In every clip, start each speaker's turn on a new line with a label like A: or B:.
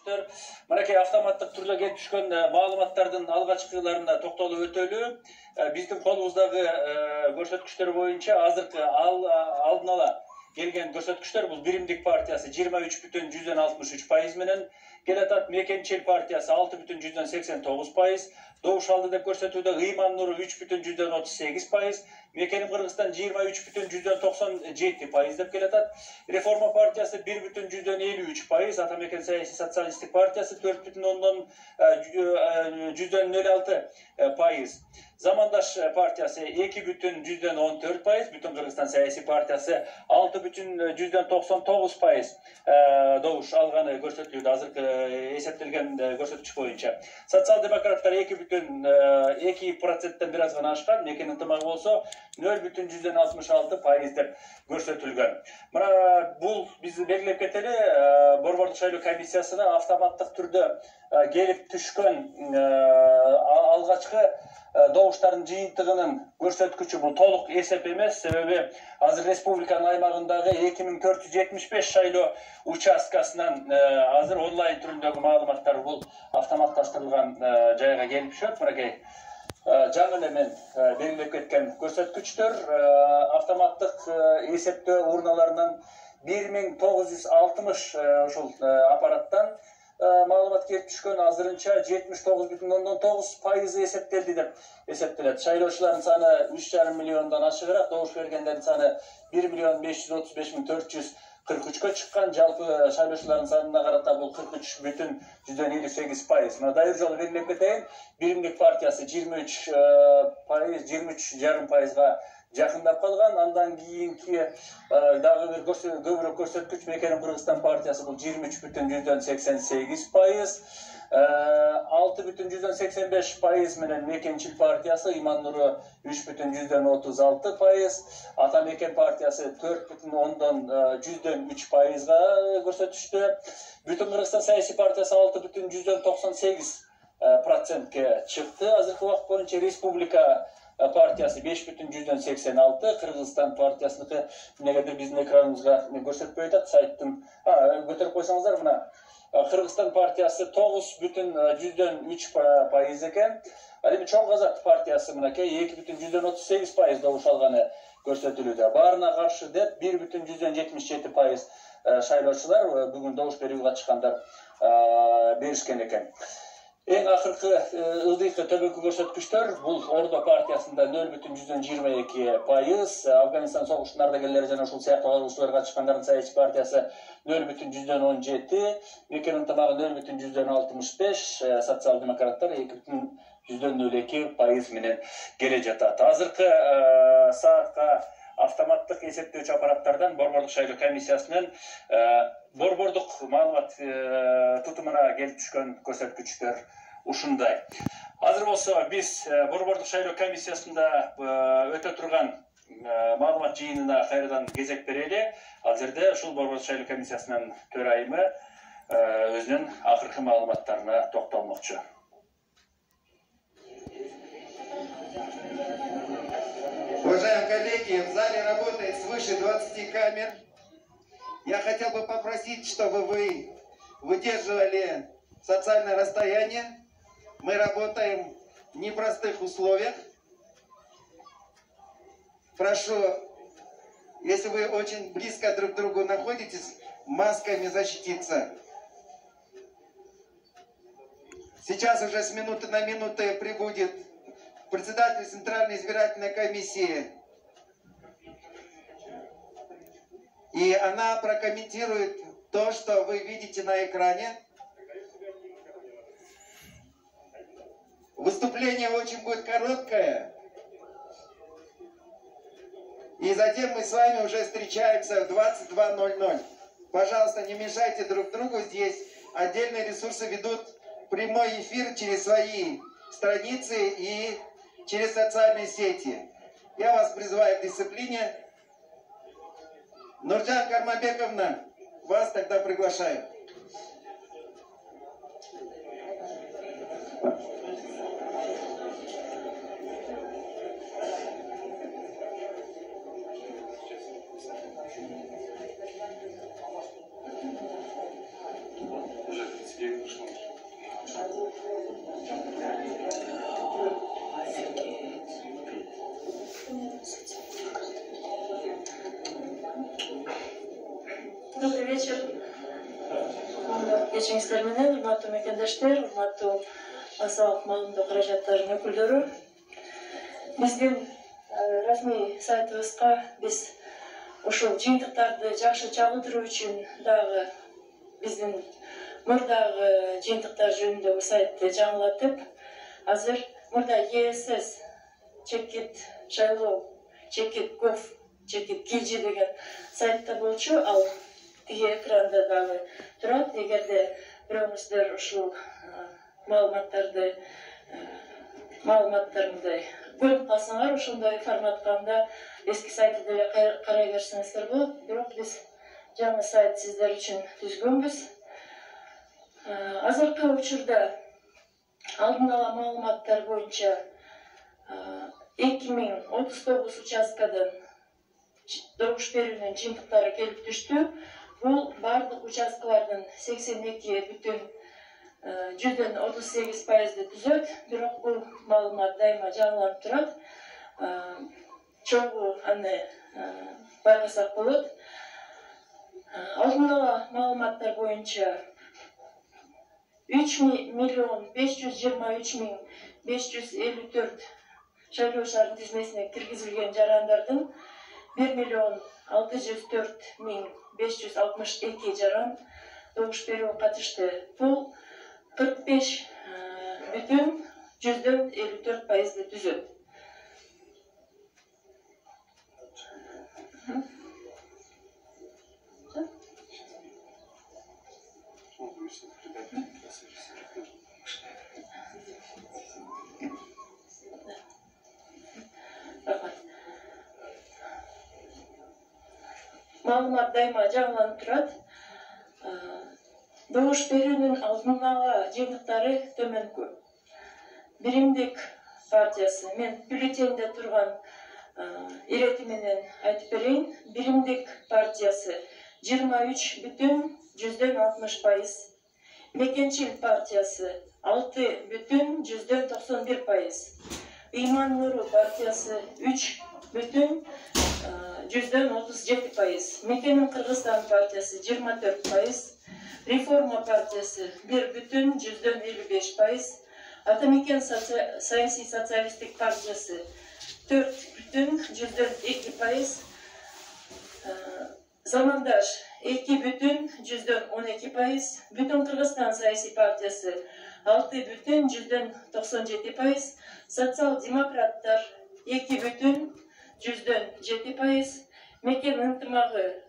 A: көрсөткүчтөр. Мынакей автоматтык түрдө келип түшкөн маалыматтардын алгачкыларына токтолуп өтөлү. Биздин колубуздагы көрсөткүчтөр боюнча азыркы алдын ала келген көрсөткүчтөр бул Биримдик партиясы 23,63% менен келатат. Мекенчил партиясы 6,89%, Добуш алды деп көрсөтүүдө Ыйман Нуру 3,38%, Мекеним Кыргызстан 23,97% деп келатат. Реформа партиясы 1,53%, Ата Мекен саясий социалисттик партиясы 4,06%, Замандаш партиясы 2,14%, Бүтүн Кыргызстан саясий партиясы 6,99% добуш алганы көрсөтүлүүдө азыркы эсептелген көрсөткүч боюнча. Социал-демократтар 2,2%тен бир аз гана ашкан, Мекен ынтымагы болсо 0,66% деп көрсөтүлгөн. Мына бул биз белгилеп кетели, Борбордук шайлоо комиссиясына автоматтык түрдө келип түшкөн алгачкы добуштардын жыйынтыгынын көрсөткүчү. Бул толук эсеп эмес, себеби азыр республиканын аймагындагы 2475 шайлоо участкасынан азыр онлайн түрүндөгү маалыматтар бул автоматташтырылган жайга келип түшөт. Мынакей жаңы эле белгилеп кеткен көрсөткүчтөр автоматтык эсептөө урналарынан 1960 ушул аппараттан маалымат келип түшкөн. Азырынча 79,9% эсептелди деп эсептелет. Шайлоочулардын саны 3,5 миллиондон ашыгыраак, добуш бергендердин саны 1,535,443 чыккан. Жалпы шайлоочулардын санына карата бул 43,58%. Мына дайыр жолу белгилеп кетейин. Биримдик партиясы 23,5%га жакындап калган. Андан кийинки дагы бир көбүрөөк көрсөткүч Мекеним Кыргызстан партиясы бул 23,88%, 6,85% менен Мекенчил партиясы Ыйман Нуру 3,36%, Ата Мекен партиясы 4,3%га көрсөтүштү. Бүтүн Кыргызстан саясий партиясы 6,98%ге чыкты. Азыркы убакыт боюнча Республика партиясы 5,86%, Кыргызстан партиясыныкы негедир биздин экраныбызга көрсөтпөй атат, сайттын көтөрүп койсоңуздар. Мына Кыргызстан партиясы 9,3% экен. Ал эми Чоң Казак партиясы мынакей 2,38% добуш алганы көрсөтүлүүдө. Баарына каршы деп 1,77% шайлоочулар бүгүн добуш берүүгө чыккандар беришкен экен. Эң акыркы ылдыйкы төбөкү көрсөткүчтөр бул Ордо партиясында 0,22%, Афганистан согушунун ардагерлери жана ушул сыяктуу катышуучуларга чыккандардын саясий партиясы 0,17%, Мекен ынтымагы 0,65%, социал-демократтар 2,02% менен келе жатат. Азыркы саатка автоматтык эсептөөчү аппараттардан Борбордук шайлоо комиссиясынын борбордук маалымат тутумуна келип түшкөн көрсөткүчтөр ушундай. Азыр болсо биз Борбордук шайлоо комиссиясында өтө турган маалымат жыйынына кайрадан кезек берели. Ал жерде ушул Борбордук шайлоо комиссиясынын төрайымы өзүнүн акыркы маалыматтарына токтолмокчу.
B: Уважаемые коллеги, в зале работает свыше 20 камер. Я хотел бы попросить, чтобы вы выдерживали социальное расстояние. Мы работаем в непростых условиях. Прошу, если вы очень близко друг к другу находитесь, масками защититься. Сейчас уже с минуты на минуту прибудет председатель Центральной избирательной комиссии. И она прокомментирует то, что вы видите на экране. Выступление очень будет короткое. И затем мы с вами уже встречаемся в 22:00. Пожалуйста, не мешайте друг другу. Здесь отдельные ресурсы ведут прямой эфир через свои страницы и через социальные сети. Я вас призываю к дисциплине. Нуржан Кармабековна, вас тогда приглашаю.
C: кечиңиздер менен, урматтуу мекендештер, урматтуу асалык маалымдоо каражаттарынын өкүлдөрү. Биздин расмий сайтыбызга биз ушул жыйынтыктарды жакшы чагылдыруу үчүн дагы биздин мурдагы жыйынтыктар жөнүндөгү сайтты жаңылатып, азыр мурда ЕСС чекит шайлоо, чекит гов, чекит килжи деген сайтта болчу, ал тиги экранда дагы турат. Эгерде бирөөңүздөр ушул маалыматтарды көрүп калсаңар, ошондой форматканда эски сайтты деле карай берсеңиздер болот. Бирок биз жаңы сайт сиздер үчүн түзгөнбүз. Азыркы учурда алдын ала маалыматтар боюнча 2039 участкадан добуш берүүнүн жыйынтыктары келип түштү. Бул бардык участкалардын 82,38%-ди түзөт. Бирок бул маалымат дайыма жаңыланып турат. Чогуу аны байкасак болот. Алдын ала маалыматтар боюнча 3.523.554 шайлоо шаарынын тизмесине киргизилген жарандардын 1.604.562 жаран добуш берүүгө катышты. Бул 45,54%-ди түзөт. Маалымат дайыма жаңыланып турат. Добуш берүүнүн алдын ала жыйынтыктары төмөнкү. Биримдик партиясы, мен бюллетенде турган ирети менен айтып берейин. Биримдик партиясы 23,60%, Мекенчил партиясы 6,91%, Ыйман Нуру партиясы 3,37%, Мекенин Кыргызстан партиясы 24%, Реформа партиясы 1,55%, Атамекен саясий социалисттик партиясы 4,2%, Замандаш 2,12%, Бүтүн Кыргызстан саясий партиясы 6,97%, Социал-демократтар 2,7%, Мекен ынтымагы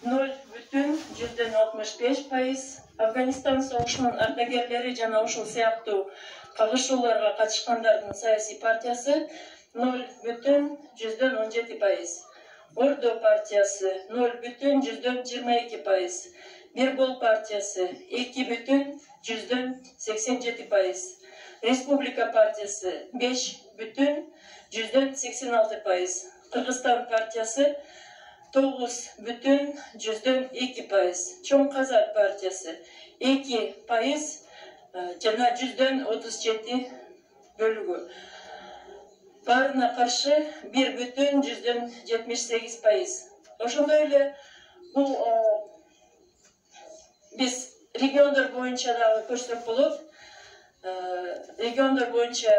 C: 0,65%, Афганистан согушунун ардагерлери жана ушул сыяктуу кагышууларга катышкандардын саясий партиясы 0,17%. Ордо партиясы 0,22%, Бирбол партиясы 2,87%, Республика партиясы 5,86%, Кыргызстан партиясы 9,2%, Чоң Казак партиясы 2% жана 37%. Баарына каршы 1,78%. Ошондой эле бул биз региондор боюнча дагы көрсөк болот. Региондор боюнча